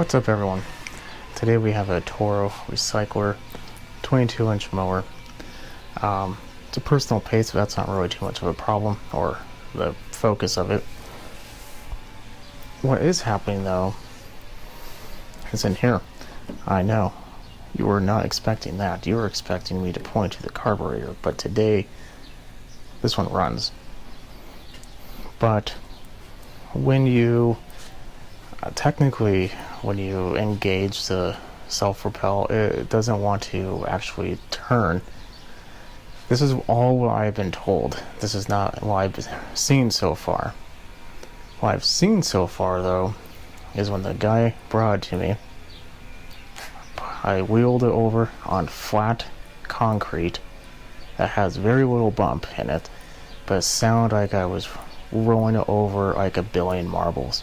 What's up, everyone? Today we have a Toro recycler 22-inch mower. It's a personal pace, so that's not really too much of a problem or the focus of it. What is happening though is in here. I know you were not expecting that. You were expecting me to point to the carburetor, but today this one runs. But when you technically, when you engage the self-propel, it doesn't want to actually turn. This is all what I've been told. This is not what I've seen so far. What I've seen so far, though, is when the guy brought it to me, I wheeled it over on flat concrete that has very little bump in it, but it sounded like I was rolling it over like a billion marbles.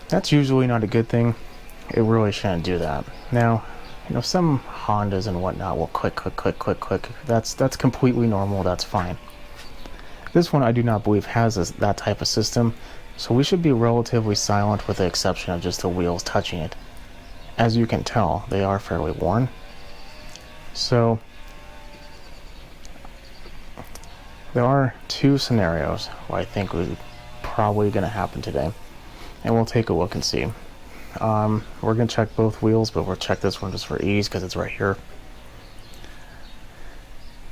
That's usually not a good thing. It really shouldn't do that. Now, some Hondas and whatnot will click, click, click, click, click. That's completely normal. That's fine. This one I do not believe has that type of system, so we should be relatively silent with the exception of just the wheels touching it. As you can tell, they are fairly worn. So, there are two scenarios what I think was probably going to happen today. And we'll take a look and see. We're going to check both wheels, but we'll check this one just for ease because it's right here.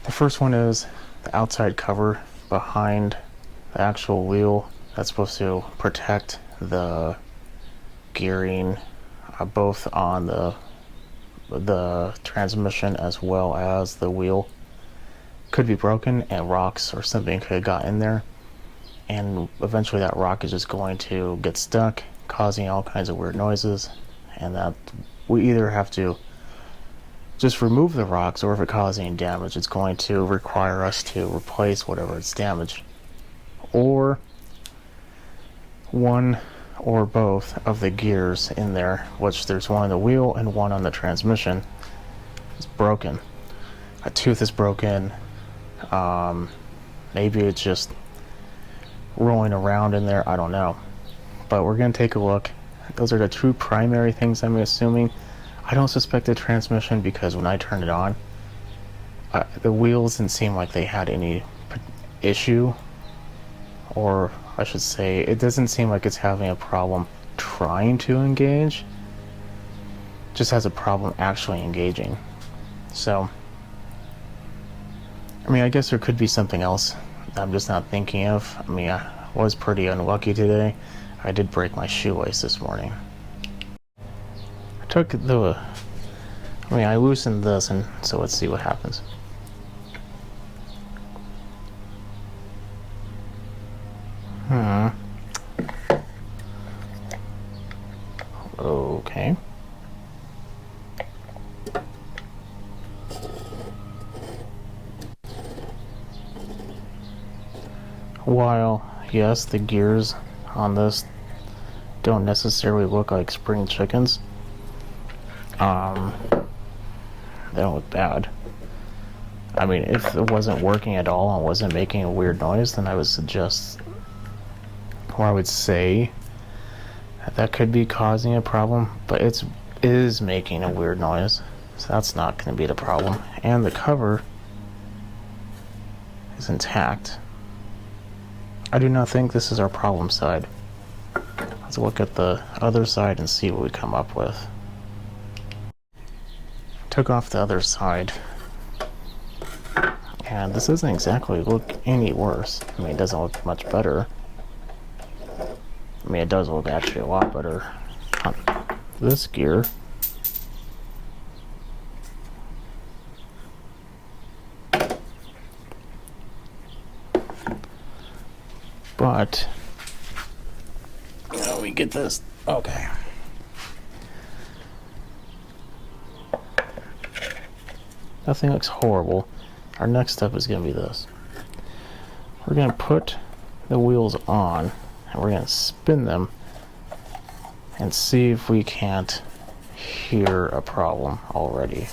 The first one is the outside cover behind the actual wheel that's supposed to protect the gearing, both on the transmission as well as the wheel. Could be broken, and rocks or something could have got in there. And eventually that rock is just going to get stuck, causing all kinds of weird noises, and that we either have to just remove the rocks, or if it causes any damage, it's going to require us to replace whatever it's damaged. Or one or both of the gears in there, which there's one on the wheel and one on the transmission, is broken. A tooth is broken. Maybe it's just rolling around in there, I don't know. But we're going to take a look. Those are the two primary things I'm assuming. I don't suspect a transmission because when I turned it on, the wheels didn't seem like they had any issue, or I should say, it doesn't seem like it's having a problem trying to engage. It just has a problem actually engaging. So, I guess there could be something else I'm just not thinking of. I was pretty unlucky today. I did break my shoelace this morning. I loosened this, and so let's see what happens. Okay. While, yes, the gears on this don't necessarily look like spring chickens, they don't look bad. If it wasn't working at all and wasn't making a weird noise, then I would suggest, or I would say, that could be causing a problem, but it is making a weird noise, so that's not going to be the problem. And the cover is intact. I do not think this is our problem side. Let's look at the other side and see what we come up with. Took off the other side, and this doesn't exactly look any worse. It doesn't look much better. It does look actually a lot better on this gear. But we get this. Okay. Nothing looks horrible. Our next step is going to be this. We're going to put the wheels on, and we're going to spin them and see if we can't hear a problem already.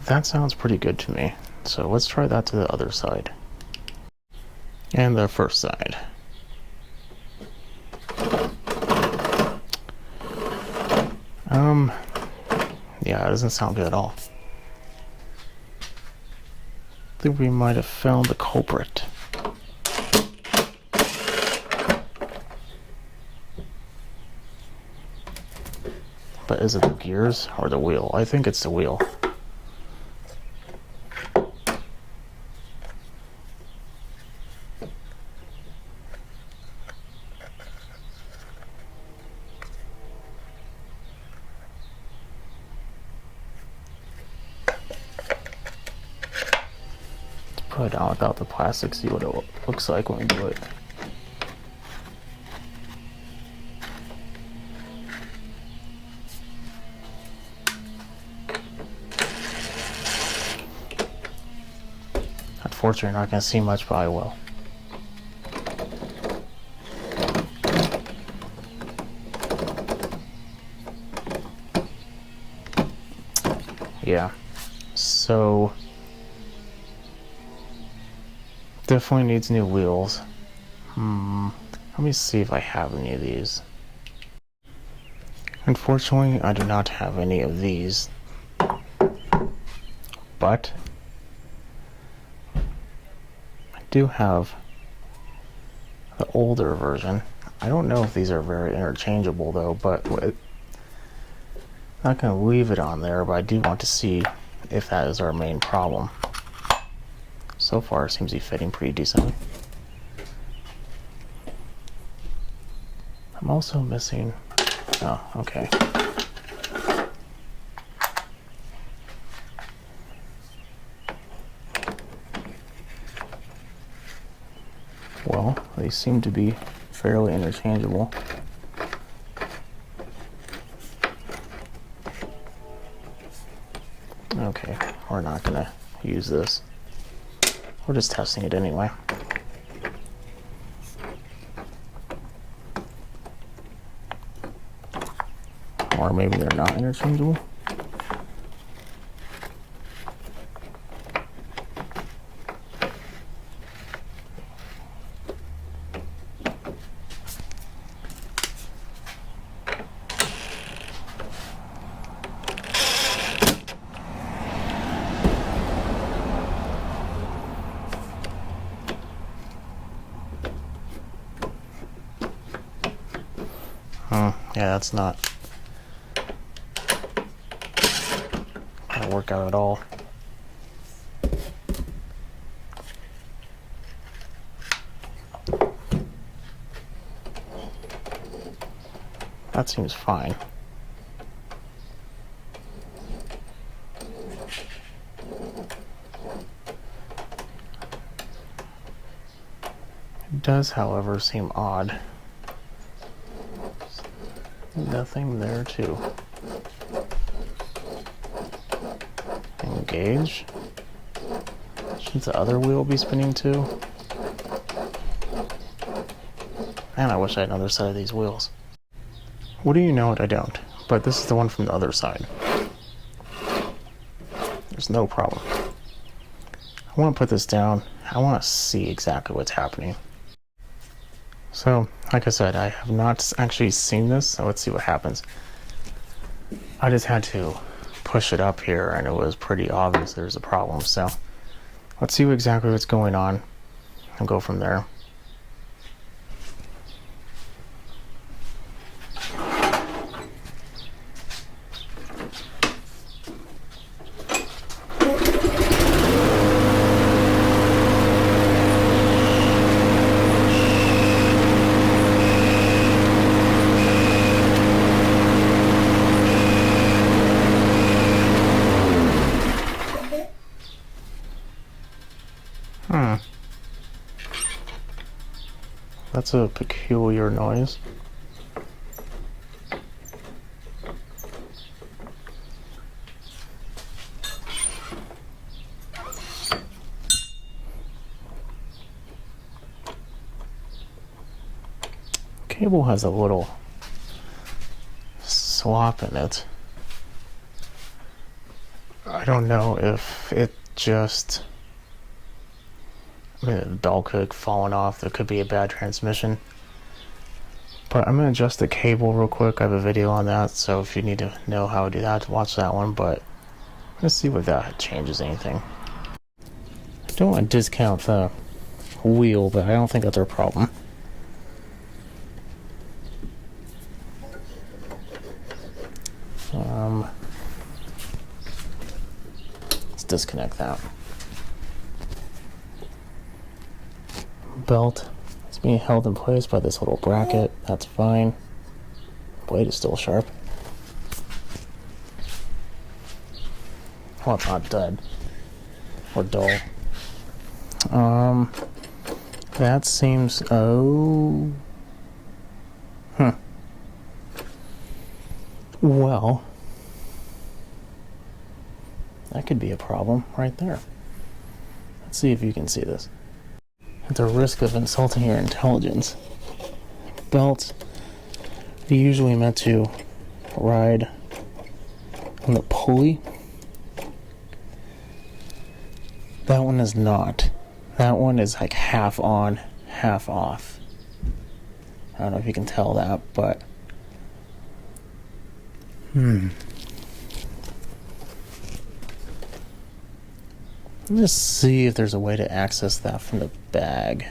That sounds pretty good to me. So let's try that to the other side. And the first side. Yeah, it doesn't sound good at all. I think we might have found the culprit. But is it the gears or the wheel? I think it's the wheel. Put it down without the plastic, see what it looks like when we do it. Unfortunately, you're not going to see much, but I will. Yeah, so definitely needs new wheels. Let me see if I have any of these. Unfortunately, I do not have any of these, but I do have the older version. I don't know if these are very interchangeable though, but I'm not going to leave it on there, but I do want to see if that is our main problem. So far, it seems to be fitting pretty decently. I'm also missing... Oh, okay. Well, they seem to be fairly interchangeable. Okay, we're not gonna use this. We're just testing it anyway. Or maybe they're not interchangeable. Yeah, that's not gonna work out at all. That seems fine. It does, however, seem odd. Nothing there too. Engage. Should the other wheel be spinning too? Man, I wish I had another set of these wheels. What do you know what I don't? But this is the one from the other side. There's no problem. I want to put this down. I want to see exactly what's happening. So, like I said, I have not actually seen this, so let's see what happens. I just had to push it up here, and it was pretty obvious there's a problem, so let's see exactly what's going on and go from there. That's a peculiar noise. Cable has a little slop in it. I don't know if it just... I mean, the belt could have fallen off. There could be a bad transmission. But I'm going to adjust the cable real quick. I have a video on that, so if you need to know how to do that, watch that one. But let's see if that changes anything. I don't want to discount the wheel, but I don't think that's our problem. Let's disconnect that. Belt is being held in place by this little bracket. That's fine. Blade is still sharp. Well, it's not dead or dull. That seems... Oh. Well, that could be a problem right there. Let's see if you can see this. At the risk of insulting your intelligence, belts are usually meant to ride on the pulley. That one is not. That one is like half on, half off. I don't know if you can tell that, but... Let's see if there's a way to access that from the bag.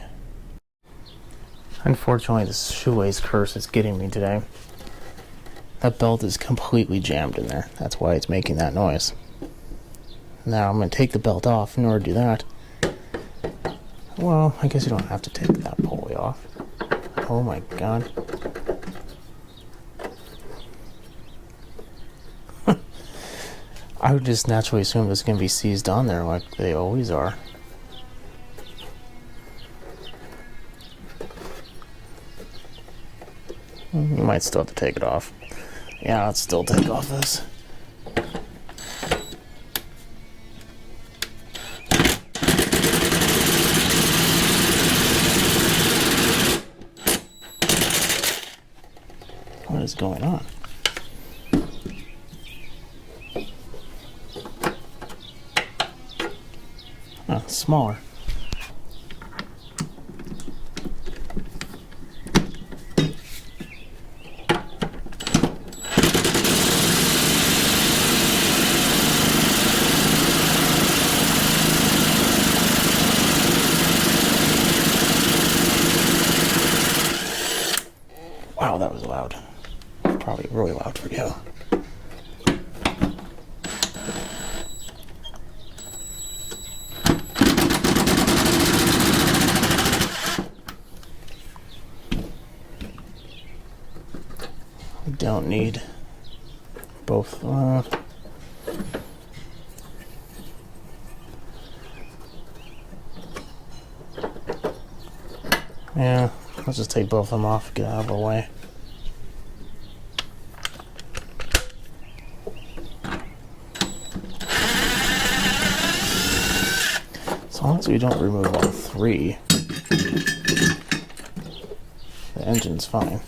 Unfortunately, this shoelace curse is getting me today. That belt is completely jammed in there. That's why it's making that noise. Now, I'm going to take the belt off in order to do that. Well, I guess you don't have to take that pulley off. Oh my god. I would just naturally assume it's going to be seized on there like they always are. You might still have to take it off. Yeah, let's still take off this. What is going on? Oh, it's smaller. Wow, that was loud. Probably really loud for you. We don't need both. Yeah, let's just take both of them off, get out of our way. As long as we don't remove all three, the engine's fine.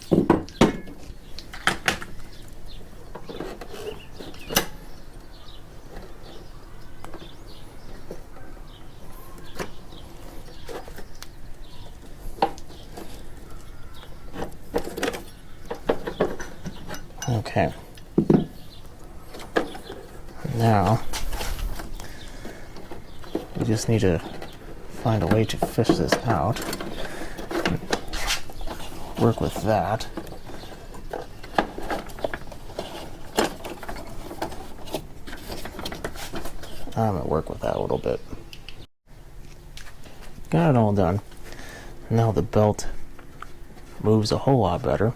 Okay. Now, we just need to find a way to fish this out. Work with that. I'm gonna work with that a little bit. Got it all done. Now the belt moves a whole lot better.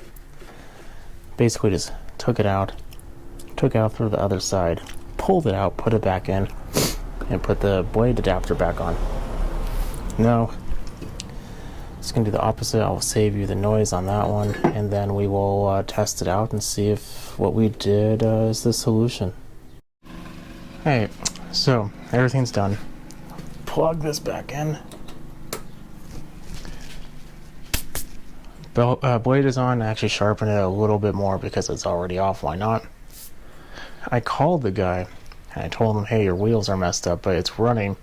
Basically just took it out through the other side, pulled it out, put it back in, and put the blade adapter back on. Now, it's going to do the opposite. I'll save you the noise on that one, and then we will test it out and see if what we did is the solution. Hey, so everything's done. Plug this back in. Blade is on. I actually sharpened it a little bit more because it's already off. Why not? I called the guy And I told him, hey, your wheels are messed up, but it's running.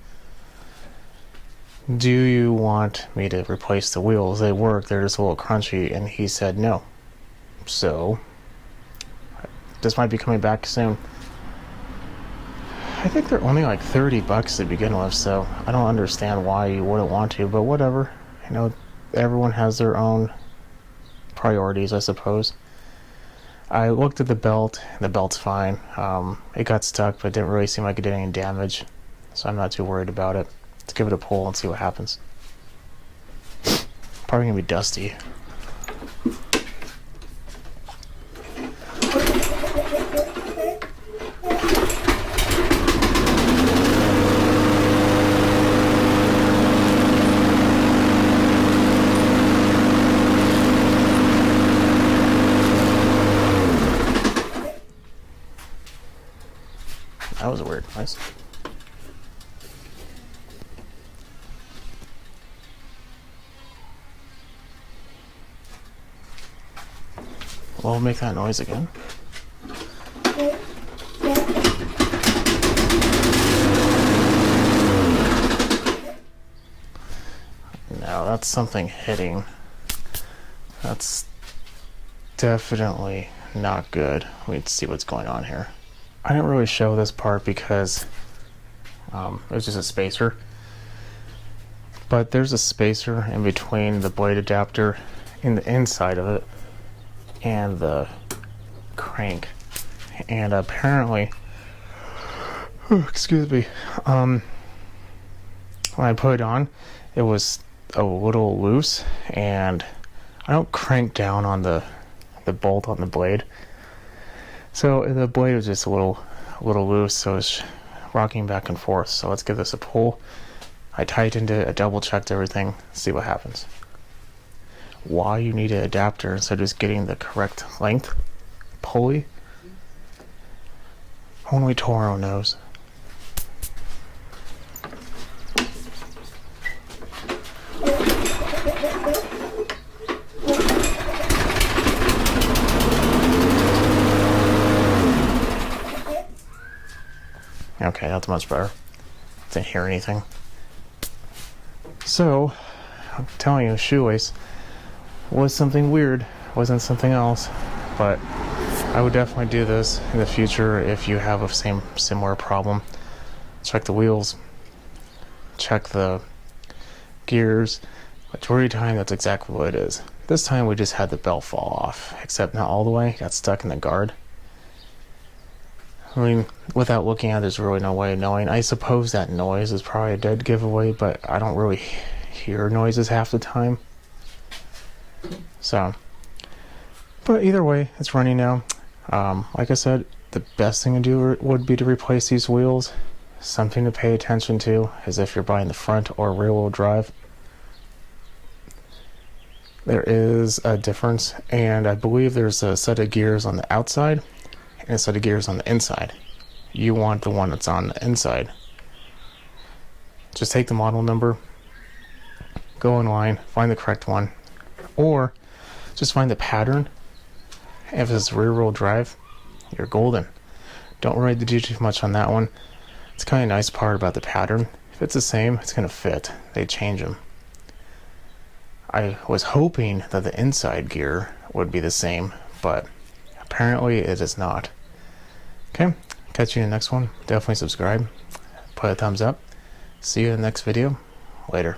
Do you want me to replace the wheels? They work, they're just a little crunchy. And he said no. So, this might be coming back soon. I think they're only like $30 to begin with, so I don't understand why you wouldn't want to, but whatever. You know, everyone has their own priorities, I suppose. I looked at the belt's fine. It got stuck, but it didn't really seem like it did any damage, so I'm not too worried about it. Let's give it a pull and see what happens. Probably gonna be dusty. That was a weird noise. We'll make that noise again. No, that's something hitting. That's definitely not good. Let's see what's going on here. I didn't really show this part because it was just a spacer. But there's a spacer in between the blade adapter in the inside of it and the crank. And apparently, excuse me, when I put it on, it was a little loose, and I don't crank down on the bolt on the blade. So the blade was just a little loose, so it's rocking back and forth. So let's give this a pull. I tightened it, I double checked everything, see what happens. Why you need an adapter instead of just getting the correct length pulley, only Toro knows. Okay, that's much better. Didn't hear anything. So, I'm telling you, shoelace was something weird, wasn't something else. But I would definitely do this in the future if you have a similar problem. Check the wheels, check the gears. Majority of the time, that's exactly what it is. This time we just had the belt fall off, except not all the way, got stuck in the guard. I mean, without looking at it, there's really no way of knowing. I suppose that noise is probably a dead giveaway, but I don't really hear noises half the time. So, but either way, it's running now. Like I said, the best thing to do would be to replace these wheels. Something to pay attention to is if you're buying the front or rear wheel drive. There is a difference, and I believe there's a set of gears on the outside and a set of gears on the inside. You want the one that's on the inside. Just take the model number, go in line, find the correct one, or just find the pattern. If it's rear wheel drive, you're golden. Don't really do too much on that one. It's kind of a nice part about the pattern. If it's the same, it's going to fit. They change them. I was hoping that the inside gear would be the same, but apparently it is not. Okay, catch you in the next one. Definitely subscribe, put a thumbs up. See you in the next video. Later.